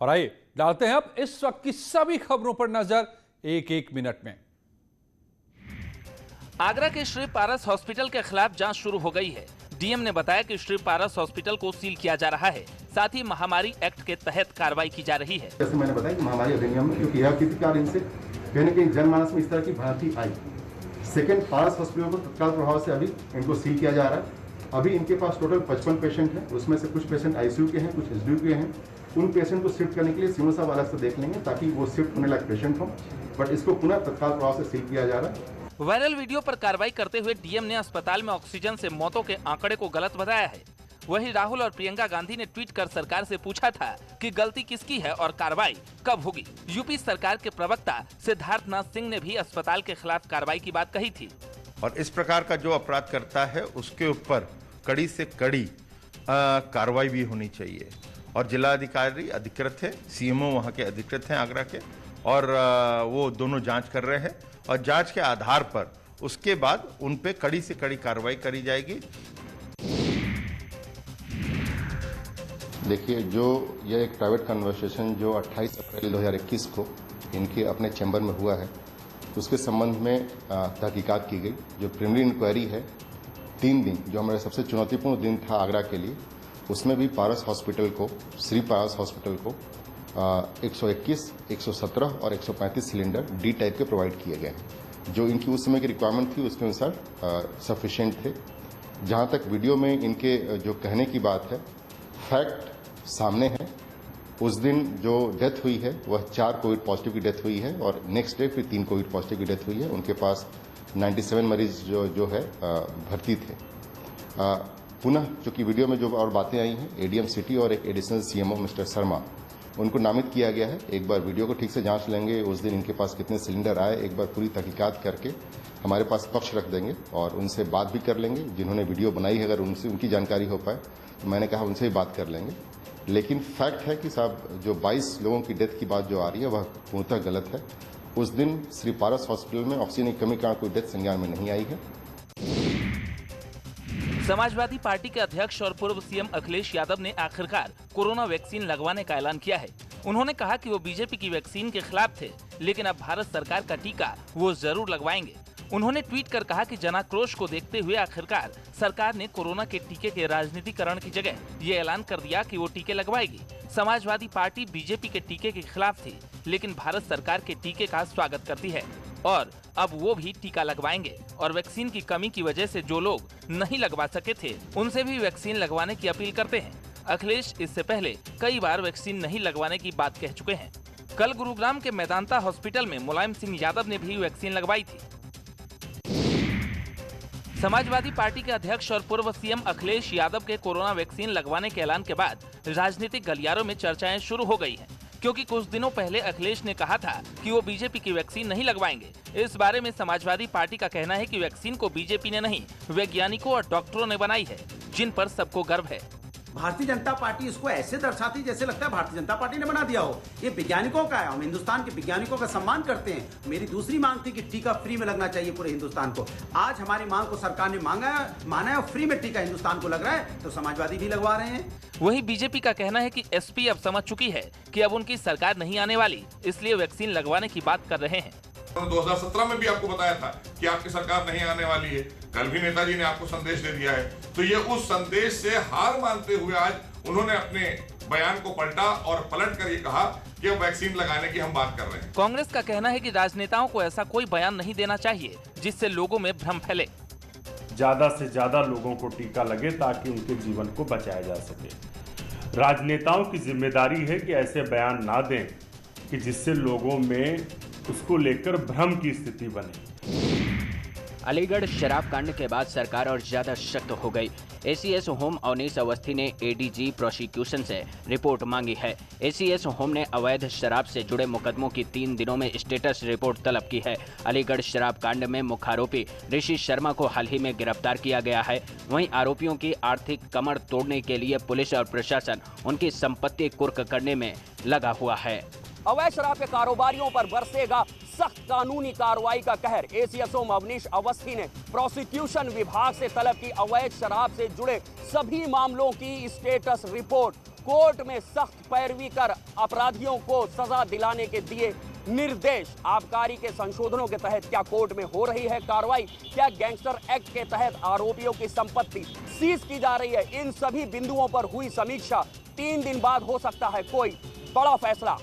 और आइए डालते हैं अब इस वक्त की सभी खबरों पर नजर एक एक मिनट में। आगरा के श्री पारस हॉस्पिटल के खिलाफ जांच शुरू हो गई है। डीएम ने बताया कि श्री पारस हॉस्पिटल को सील किया जा रहा है, साथ ही महामारी एक्ट के तहत कार्रवाई की जा रही है। जैसे मैंने बताया कि महामारी अधिनियम में क्योंकि यह किसी कारण से कहीं न कहीं जनमानस में इस तरह की भ्रांति आई। सेकंड, पारस हॉस्पिटल को तत्काल प्रभाव से अभी इनको सील किया जा रहा है। अभी इनके पास टोटल 55 पेशेंट हैं, उसमें से कुछ पेशेंट आईसीयू के हैं, कुछ एसडीयू के हैं। उन पेशेंट को शिफ्ट करने के लिए सीएमओ साहब अलग से देख लेंगे ताकि वो शिफ्ट होने लायक पेशेंट हो, बट इसको पुनः तत्काल प्रभाव से सील किया जा रहा है। वायरल वीडियो पर कार्रवाई करते हुए डीएम ने अस्पताल में ऑक्सीजन से मौतों के आंकड़े को गलत बताया है। वहीं राहुल और प्रियंका गांधी ने ट्वीट कर सरकार से पूछा था कि गलती किसकी है और कार्रवाई कब होगी। यूपी सरकार के प्रवक्ता सिद्धार्थनाथ सिंह ने भी अस्पताल के खिलाफ कार्रवाई की बात कही थी। और इस प्रकार का जो अपराध करता है उसके ऊपर कड़ी से कड़ी कार्रवाई भी होनी चाहिए। और जिलाधिकारी अधिकृत है, सीएमओ वहाँ के अधिकृत हैं आगरा के, और वो दोनों जांच कर रहे हैं और जांच के आधार पर उसके बाद उन पे कड़ी से कड़ी कार्रवाई करी जाएगी। देखिए, जो यह एक प्राइवेट कन्वर्सेशन जो 28 अप्रैल 2021 को इनके अपने चैम्बर में हुआ है, उसके संबंध में तहकीकात की गई। जो प्रिलिमिनरी इंक्वायरी है 3 दिन, जो हमारे सबसे चुनौतीपूर्ण दिन था आगरा के लिए, उसमें भी पारस हॉस्पिटल को, श्री पारस हॉस्पिटल को 121, 117 और 135 सिलेंडर डी टाइप के प्रोवाइड किए गए हैं। जो इनकी उस समय की रिक्वायरमेंट थी उसके अनुसार सफिशिएंट थे। जहां तक वीडियो में इनके जो कहने की बात है, फैक्ट सामने है। उस दिन जो डेथ हुई है वह 4 कोविड पॉजिटिव की डेथ हुई है और नेक्स्ट डे फिर 3 कोविड पॉजिटिव की डेथ हुई है। उनके पास 97 मरीज जो है भर्ती थे। पुनः चूंकि वीडियो में जो और बातें आई हैं, एडीएम सिटी और एक एडिशनल सीएमओ मिस्टर शर्मा, उनको नामित किया गया है। एक बार वीडियो को ठीक से जांच लेंगे, उस दिन इनके पास कितने सिलेंडर आए, एक बार पूरी तहकीकात करके हमारे पास पक्ष रख देंगे और उनसे बात भी कर लेंगे। जिन्होंने वीडियो बनाई है, अगर उनसे उनकी जानकारी हो पाए तो मैंने कहा उनसे ही बात कर लेंगे। लेकिन फैक्ट है कि साहब जो 22 लोगों की डेथ की बात जो आ रही है वह पूर्णतः गलत है। उस दिन श्री पारस हॉस्पिटल में ऑक्सीजन की कमी का कोई डेथ संज्ञान में नहीं आई है। समाजवादी पार्टी के अध्यक्ष और पूर्व सीएम अखिलेश यादव ने आखिरकार कोरोना वैक्सीन लगवाने का ऐलान किया है। उन्होंने कहा कि वो बीजेपी की वैक्सीन के खिलाफ थे, लेकिन अब भारत सरकार का टीका वो जरूर लगवाएंगे। उन्होंने ट्वीट कर कहा कि जनाक्रोश को देखते हुए आखिरकार सरकार ने कोरोना के टीके के राजनीतिकरण की जगह ये ऐलान कर दिया कि वो टीके लगवाएगी। समाजवादी पार्टी बीजेपी के टीके के खिलाफ थी, लेकिन भारत सरकार के टीके का स्वागत करती है और अब वो भी टीका लगवाएंगे। और वैक्सीन की कमी की वजह से जो लोग नहीं लगवा सके थे, उनसे भी वैक्सीन लगवाने की अपील करते हैं। अखिलेश इससे पहले कई बार वैक्सीन नहीं लगवाने की बात कह चुके हैं। कल गुरुग्राम के मेदांता हॉस्पिटल में मुलायम सिंह यादव ने भी वैक्सीन लगवाई थी। समाजवादी पार्टी के अध्यक्ष और पूर्व सीएम अखिलेश यादव के कोरोना वैक्सीन लगवाने के ऐलान के बाद राजनीतिक गलियारों में चर्चाएं शुरू हो गई हैं, क्योंकि कुछ दिनों पहले अखिलेश ने कहा था कि वो बीजेपी की वैक्सीन नहीं लगवाएंगे। इस बारे में समाजवादी पार्टी का कहना है कि वैक्सीन को बीजेपी ने नहीं, वैज्ञानिकों और डॉक्टरों ने बनाई है, जिन पर सबको गर्व है। भारतीय जनता पार्टी इसको ऐसे दर्शाती जैसे लगता है भारतीय जनता पार्टी ने बना दिया हो। ये वैज्ञानिकों का है, हम हिंदुस्तान के वैज्ञानिकों का सम्मान करते हैं। मेरी दूसरी मांग थी कि टीका फ्री में लगना चाहिए पूरे हिंदुस्तान को। आज हमारी मांग को सरकार ने माना है और फ्री में टीका हिंदुस्तान को लग रहा है, तो समाजवादी भी लगवा रहे हैं। वहीं बीजेपी का कहना है कि एसपी अब समझ चुकी है कि अब उनकी सरकार नहीं आने वाली, इसलिए वैक्सीन लगवाने की बात कर रहे हैं। 2017 में भी आपको बताया था कि आपकी सरकार नहीं आने वाली है। कल भी नेताजी ने आपको संदेश दे दिया है, तो ये उस संदेश से हार मानते हुए आज उन्होंने अपने बयान को पलटा और पलट कर ये कहा कि अब वैक्सीन लगाने की हम बात कर रहे हैं। कांग्रेस का कहना है कि राजनेताओं को ऐसा कोई बयान नहीं देना चाहिए जिससे लोगों में भ्रम फैले। ज्यादा से ज्यादा लोगों को टीका लगे ताकि उनके जीवन को बचाया जा सके। राजनेताओं की जिम्मेदारी है कि ऐसे बयान ना दें कि जिससे लोगों में उसको लेकर भ्रम की स्थिति बने। अलीगढ़ शराब कांड के बाद सरकार और ज्यादा सख्त हो गई। एसीएस होम अवनीश अवस्थी ने एडीजी प्रोसिक्यूशन से रिपोर्ट मांगी है। एसीएस होम ने अवैध शराब से जुड़े मुकदमों की 3 दिनों में स्टेटस रिपोर्ट तलब की है। अलीगढ़ शराब कांड में मुख्य आरोपी ऋषि शर्मा को हाल ही में गिरफ्तार किया गया है। वहीं आरोपियों की आर्थिक कमर तोड़ने के लिए पुलिस और प्रशासन उनकी संपत्ति कुर्क करने में लगा हुआ है। अवैध शराब के कारोबारियों पर बरसेगा सख्त कानूनी कार्रवाई का कहर। एसीएस होम अवनीश अवस्थी ने प्रोसिक्यूशन विभाग से तलब की अवैध शराब से जुड़े सभी मामलों की स्टेटस रिपोर्ट। कोर्ट में सख्त पैरवी कर अपराधियों को सजा दिलाने के दिए निर्देश। आबकारी के संशोधनों के तहत क्या कोर्ट में हो रही है कार्रवाई? क्या गैंगस्टर एक्ट के तहत आरोपियों की संपत्ति सीज की जा रही है? इन सभी बिंदुओं पर हुई समीक्षा। 3 दिन बाद हो सकता है कोई बड़ा फैसला।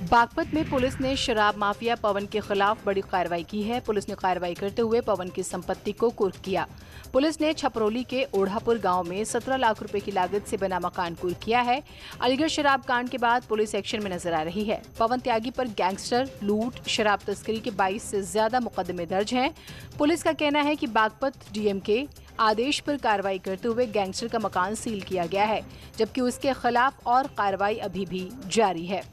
बागपत में पुलिस ने शराब माफिया पवन के खिलाफ बड़ी कार्रवाई की है। पुलिस ने कार्रवाई करते हुए पवन की संपत्ति को कुर्क किया। पुलिस ने छपरौली के ओढ़ापुर गांव में 17 लाख रुपए की लागत से बना मकान कुर्क किया है। अलीगढ़ शराब कांड के बाद पुलिस एक्शन में नजर आ रही है। पवन त्यागी पर गैंगस्टर, लूट, शराब तस्करी के 22 से ज्यादा मुकदमे दर्ज हैं। पुलिस का कहना है कि बागपत डीएम के आदेश पर कार्रवाई करते हुए गैंगस्टर का मकान सील किया गया है, जबकि उसके खिलाफ और कार्रवाई अभी भी जारी है।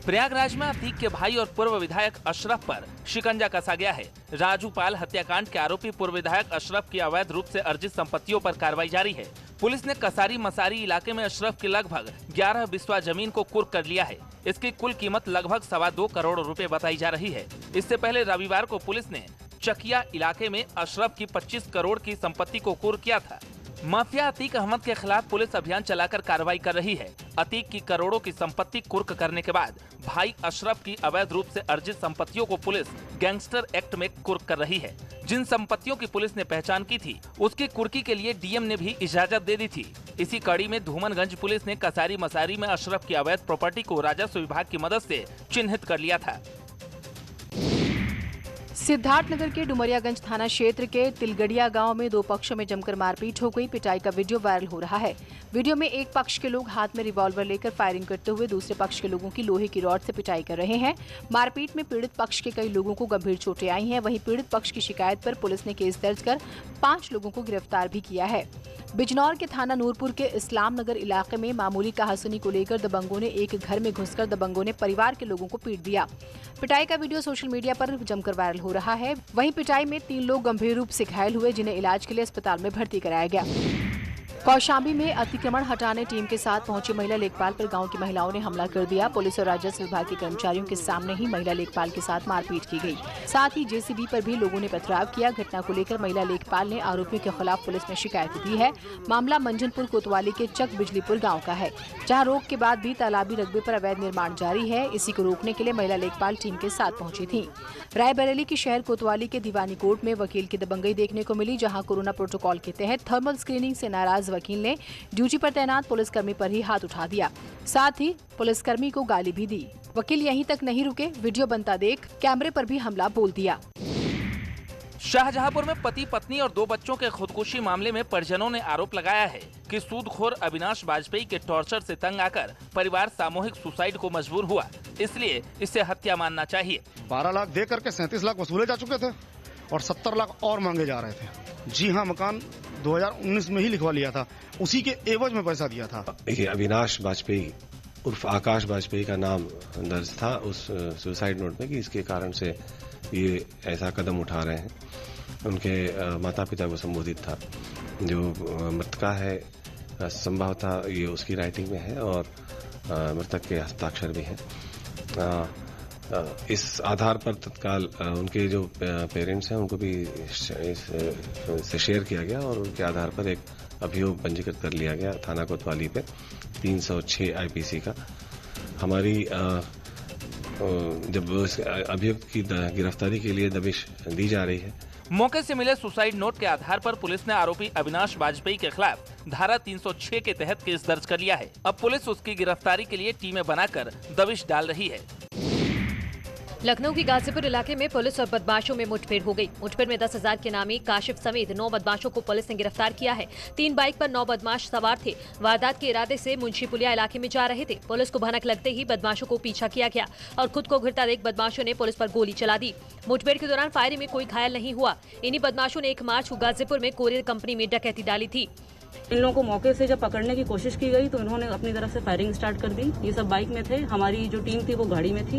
प्रयागराज में अतीक के भाई और पूर्व विधायक अशरफ पर शिकंजा कसा गया है। राजू पाल हत्याकांड के आरोपी पूर्व विधायक अशरफ की अवैध रूप से अर्जित संपत्तियों पर कार्रवाई जारी है। पुलिस ने कसारी मसारी इलाके में अशरफ की लगभग 11 बिस्वा जमीन को कुर्क कर लिया है। इसकी कुल कीमत लगभग 2.25 करोड़ रुपए बताई जा रही है। इससे पहले रविवार को पुलिस ने चकिया इलाके में अशरफ की 25 करोड़ की संपत्ति को कुर्क किया था। माफिया अतीक अहमद के खिलाफ पुलिस अभियान चलाकर कार्रवाई कर रही है। अतीक की करोड़ों की संपत्ति कुर्क करने के बाद भाई अशरफ की अवैध रूप से अर्जित संपत्तियों को पुलिस गैंगस्टर एक्ट में कुर्क कर रही है। जिन संपत्तियों की पुलिस ने पहचान की थी, उसकी कुर्की के लिए डीएम ने भी इजाजत दे दी थी। इसी कड़ी में धूमनगंज पुलिस ने कसारी मसारी में अशरफ की अवैध प्रॉपर्टी को राजस्व विभाग की मदद से चिन्हित कर लिया था। सिद्धार्थनगर के डुमरियागंज थाना क्षेत्र के तिलगड़िया गांव में 2 पक्षों में जमकर मारपीट हो गई। पिटाई का वीडियो वायरल हो रहा है। वीडियो में एक पक्ष के लोग हाथ में रिवॉल्वर लेकर फायरिंग करते हुए दूसरे पक्ष के लोगों की लोहे की रॉड से पिटाई कर रहे हैं। मारपीट में पीड़ित पक्ष के कई लोगों को गंभीर चोटें आई हैं। वहीं पीड़ित पक्ष की शिकायत पर पुलिस ने केस दर्ज कर 5 लोगों को गिरफ्तार भी किया है। बिजनौर के थाना नूरपुर के इस्लाम नगर इलाके में मामूली कहासुनी को लेकर दबंगों ने एक घर में घुसकर दबंगों ने परिवार के लोगों को पीट दिया। पिटाई का वीडियो सोशल मीडिया पर जमकर वायरल हो रहा है। वहीं पिटाई में 3 लोग गंभीर रूप से घायल हुए, जिन्हें इलाज के लिए अस्पताल में भर्ती कराया गया। कौशाम्बी में अतिक्रमण हटाने टीम के साथ पहुंची महिला लेखपाल पर गांव की महिलाओं ने हमला कर दिया। पुलिस और राजस्व विभाग के कर्मचारियों के सामने ही महिला लेखपाल के साथ मारपीट की गई। साथ ही जेसीबी पर भी लोगों ने पथराव किया। घटना को लेकर महिला लेखपाल ने आरोपियों के खिलाफ पुलिस में शिकायत दी है। मामला मंझनपुर कोतवाली के चक बिजलीपुर गाँव का है, जहाँ रोक के बाद भी तालाबी रकबे पर अवैध निर्माण जारी है। इसी को रोकने के लिए महिला लेखपाल टीम के साथ पहुंची थी। रायबरेली की शहर कोतवाली के दीवानी कोर्ट में वकील की दबंगई देखने को मिली, जहाँ कोरोना प्रोटोकॉल के तहत थर्मल स्क्रीनिंग से नाराज वकील ने ड्यूटी पर तैनात पुलिसकर्मी पर ही हाथ उठा दिया। साथ ही पुलिसकर्मी को गाली भी दी। वकील यहीं तक नहीं रुके, वीडियो बनता देख कैमरे पर भी हमला बोल दिया। शाहजहांपुर में पति पत्नी और 2 बच्चों के खुदकुशी मामले में परिजनों ने आरोप लगाया है कि सूदखोर अविनाश वाजपेयी के टॉर्चर से तंग आकर परिवार सामूहिक सुसाइड को मजबूर हुआ, इसलिए इसे हत्या मानना चाहिए। 12 लाख दे करके 37 लाख वसूले जा चुके थे और 70 लाख और मांगे जा रहे थे। जी हाँ, मकान 2019 में ही लिखवा लिया था, उसी के एवज में पैसा दिया था। देखिए, अविनाश वाजपेयी उर्फ आकाश वाजपेयी का नाम दर्ज था उस सुसाइड नोट में कि इसके कारण से ये ऐसा कदम उठा रहे हैं। उनके माता पिता को संबोधित था। जो मृतका है संभवतः ये उसकी राइटिंग में है और मृतक के हस्ताक्षर भी हैं। इस आधार पर तत्काल उनके जो पेरेंट्स हैं उनको भी इससे शेयर किया गया और उनके आधार पर एक अभियोग पंजीकृत कर लिया गया थाना कोतवाली पे 306 आईपीसी का। हमारी जब अभियुक्त की गिरफ्तारी के लिए दबिश दी जा रही है। मौके से मिले सुसाइड नोट के आधार पर पुलिस ने आरोपी अविनाश वाजपेयी के खिलाफ धारा 306 के तहत केस दर्ज कर लिया है। अब पुलिस उसकी गिरफ्तारी के लिए टीमें बनाकर दबिश डाल रही है। लखनऊ की गाजीपुर इलाके में पुलिस और बदमाशों में मुठभेड़ हो गई। मुठभेड़ में 10,000 के नामी काशिफ समेत 9 बदमाशों को पुलिस ने गिरफ्तार किया है। 3 बाइक पर 9 बदमाश सवार थे। वारदात के इरादे से मुंशीपुलिया इलाके में जा रहे थे। पुलिस को भनक लगते ही बदमाशों को पीछा किया गया और खुद को घिरता देख बदमाशों ने पुलिस पर गोली चला दी। मुठभेड़ के दौरान फायरिंग में कोई घायल नहीं हुआ। इन्हीं बदमाशों ने 1 मार्च को गाजीपुर में कोरियर कंपनी में डकैती डाली थी। इन लोगों को मौके से जब पकड़ने की कोशिश की गई तो इन्होंने अपनी तरफ से फायरिंग स्टार्ट कर दी। ये सब बाइक में थे, हमारी जो टीम थी वो गाड़ी में थी।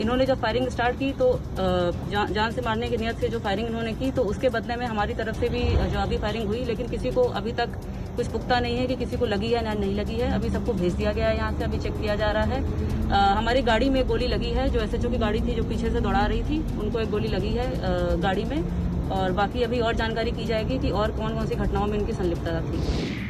इन्होंने जब फायरिंग स्टार्ट की तो जान से मारने की नियत से जो फायरिंग इन्होंने की तो उसके बदले में हमारी तरफ से भी जवाबी फायरिंग हुई, लेकिन किसी को अभी तक कुछ पुख्ता नहीं है कि किसी को लगी है या नहीं लगी है। अभी सबको भेज दिया गया है, यहाँ से अभी चेक किया जा रहा है। हमारी गाड़ी में गोली लगी है, जो एसएचओ की गाड़ी थी जो पीछे से दौड़ा रही थी उनको एक गोली लगी है गाड़ी में, और बाकी अभी और जानकारी की जाएगी कि और कौन कौन सी घटनाओं में इनकी संलिप्तता थी।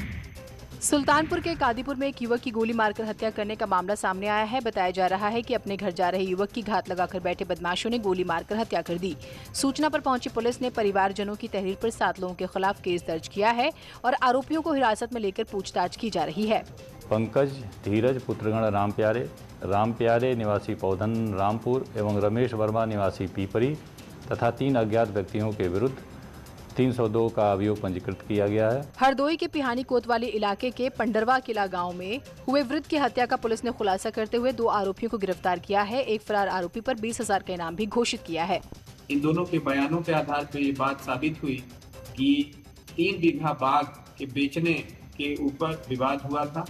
सुल्तानपुर के कादीपुर में एक युवक की गोली मारकर हत्या करने का मामला सामने आया है। बताया जा रहा है कि अपने घर जा रहे युवक की घात लगाकर बैठे बदमाशों ने गोली मारकर हत्या कर दी। सूचना पर पहुंची पुलिस ने परिवारजनों की तहरीर पर 7 लोगों के खिलाफ केस दर्ज किया है और आरोपियों को हिरासत में लेकर पूछताछ की जा रही है। पंकज धीरज पुत्रगण राम प्यारे निवासी पौधन रामपुर एवं रमेश वर्मा निवासी पीपरी तथा 3 अज्ञात व्यक्तियों के विरुद्ध 302 का अभियोग पंजीकृत किया गया है। हरदोई के पिहानी कोतवाली इलाके के पंडरवा किला गांव में हुए वृद्ध की हत्या का पुलिस ने खुलासा करते हुए 2 आरोपियों को गिरफ्तार किया है। एक फरार आरोपी पर 20,000 का इनाम भी घोषित किया है। इन दोनों के बयानों के आधार पर ये बात साबित हुई कि 3 बीघा बाग के बेचने के ऊपर विवाद हुआ था,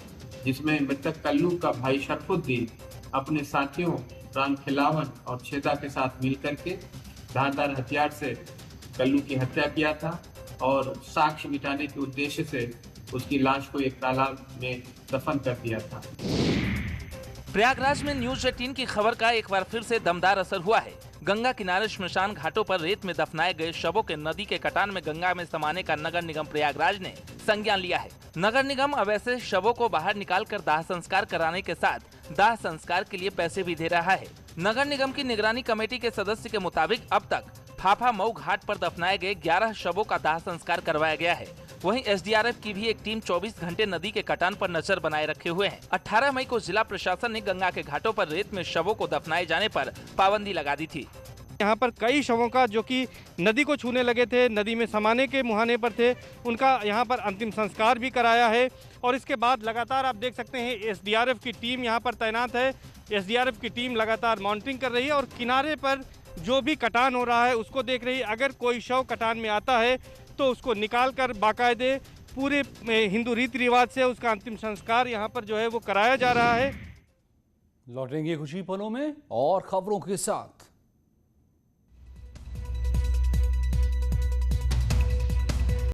जिसमें मृतक कल्लू का भाई शरफुद्दीन अपने साथियों राम खिलावन और छेदा के साथ मिलकर के धारदार हथियार से कल्लू की हत्या किया था और साक्ष्य मिटाने के उद्देश्य से उसकी लाश को एक तालाब में दफन कर दिया था। प्रयागराज में न्यूज 18 की खबर का एक बार फिर से दमदार असर हुआ है। गंगा किनारे श्मशान घाटों पर रेत में दफनाए गए शवों के नदी के कटान में गंगा में समाने का नगर निगम प्रयागराज ने संज्ञान लिया है। नगर निगम अब ऐसे शवों को बाहर निकालकर दाह संस्कार कराने के साथ दाह संस्कार के लिए पैसे भी दे रहा है। नगर निगम की निगरानी कमेटी के सदस्य के मुताबिक अब तक फाफा मऊ घाट पर दफनाए गए 11 शवों का दाह संस्कार करवाया गया है। वहीं एसडीआरएफ की भी एक टीम 24 घंटे नदी के कटान पर नजर बनाए रखे हुए है। 18 मई को जिला प्रशासन ने गंगा के घाटों पर रेत में शवों को दफनाए जाने पर पाबंदी लगा दी थी। यहाँ पर कई शवों का जो कि नदी को छूने लगे थे, नदी में समाने के मुहाने पर थे, उनका यहाँ पर अंतिम संस्कार भी कराया है। और इसके बाद लगातार आप देख सकते हैं एसडीआरएफ की टीम यहाँ पर तैनात है। एसडीआरएफ की टीम लगातार मॉनिटरिंग कर रही है और किनारे पर जो भी कटान हो रहा है उसको देख रही है। अगर कोई शव कटान में आता है तो उसको निकाल कर बाकायदे पूरे हिंदू रीति रिवाज से उसका अंतिम संस्कार यहाँ पर जो है वो कराया जा रहा है। लौटेंगे खुशी पलों में और खबरों के साथ।